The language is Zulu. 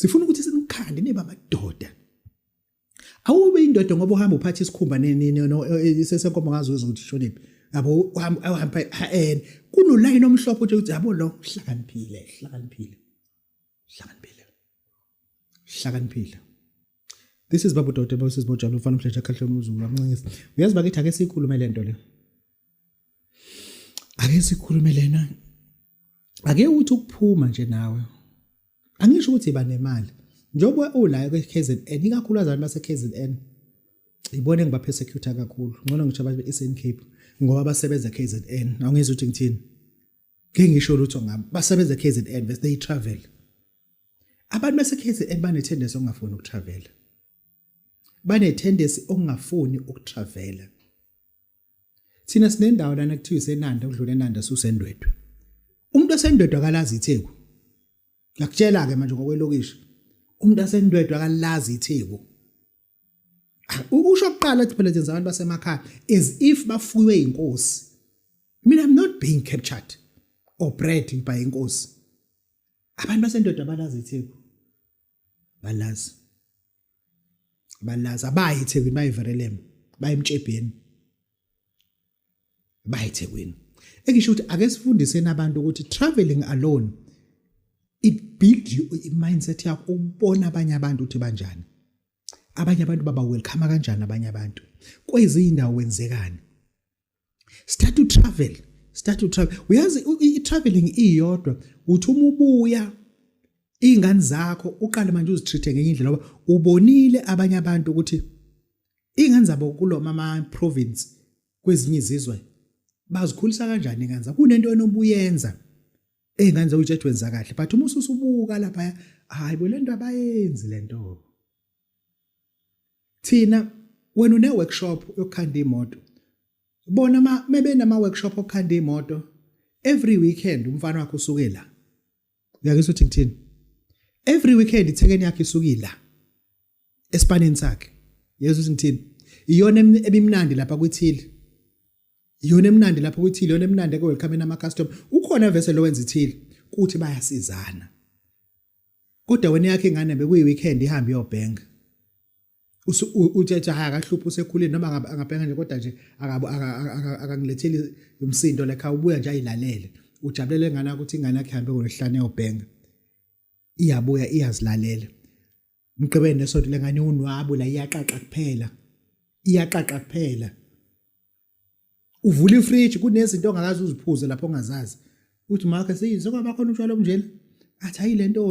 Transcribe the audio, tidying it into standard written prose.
sifuna ukuthi sinikhande niba amadoda awube indoda ngoba uhamba uphatha isikhumba sesenkomo ngazo ukuthi shoniphi yabo uhamba kuno line omhlophe uthi yabo lo hlakaniphile. This is Babu Dote Boses Bojalo ufana umhlehle kahle umuzulu amncisi. Uyazi bakithi ake sikhulume lento le. Ake sikhulume lena. Ake uthi ukuphuma nje nawe. Angisho ukuthi iba nemali. Njoba ula KZN ikakhulu abantu base KZN. Ibone ngiba persecute kakhulu. Ngcono ngisho abantu beEastern Cape ngoba basebenza KZN. Awungizwe ukuthi ngithini. Ngeke ngisho lutho ngabo. Basebenza KZN bese they travel. Abantu base KZN bane tendency ongafuni ukutravel. Bane tendency ongafuni ukutravel. Thina sinendawo lana kuthiwa isenanda ukudlula eNanda susendwedwe. Umuntu osendwedwe akalazi itheku. Ngiyakutshela ke manje ngokwelokishi. Umuntu asendwedwe akalazi itheku. Ukusho oqala ethi phela yenza abantu basemakhaya is if bafuywe inkosi. I'm not being captured or bred by inkosi. Abantu basendwedwe abalazi itheku. Balazi abayi ithekwini bayiverelemo bayimtshebheni bayithekwini engisho ukuthi ake sifundise nabantu ukuthi traveling alone it build you mindset yakho ubona abanye abantu ukuthi banjani abanye abantu baba welcome kanjani abanye abantu kwezi indawo wenzekani start to travel uyazi i-traveling iyodwa uthi uma ubuya ingane zakho uqale manje uzitreat ngenye indlela ngoba ubonile abanye abantu ukuthi ingane zabo kulo mama province kwezinye izizwe bazikhulisa kanjani ingane zakho kunento enobuyenza ingane zakho ujethi wenza kahle but uma usubuka lapha hayi bo lento abayenzi lento thina wena une workshop yokukhanda imoto bona mebe nama workshop okukhanda imoto every weekend umfana wakho usuke la uyakuzwa ukuthi ngithini every weekend ithekeni yakhe isukila esipaneni sakhe yezwe ukuthi ngithini iyona ebimnandi lapha kwithile iyona emnandi lapha kwithile iyona emnandi ke welcome nama customer ukhona vese lo wenza ithile kuthi bayasizana kodwa wena yakhe ingane bekuyi weekend ihamba iyobhenga uthetha haya kahlupho usekhulile noma angabhenga nje kodwa nje akangiletheli umsindo lekha ubuya nje ayilalele ujabulele ngane yakhe ukuthi ingane yakhe ihambe ngolesihlanu eyobhenga iyabuya iyazilalela mgqibeni nesonto lengane unwabo la iyaqaqa kuphela uvula ifridge kunezinto ongakazi uziphuze lapho ongazazi uthi makhe seyizokwabakhona utshwala obunjena athi ayile nto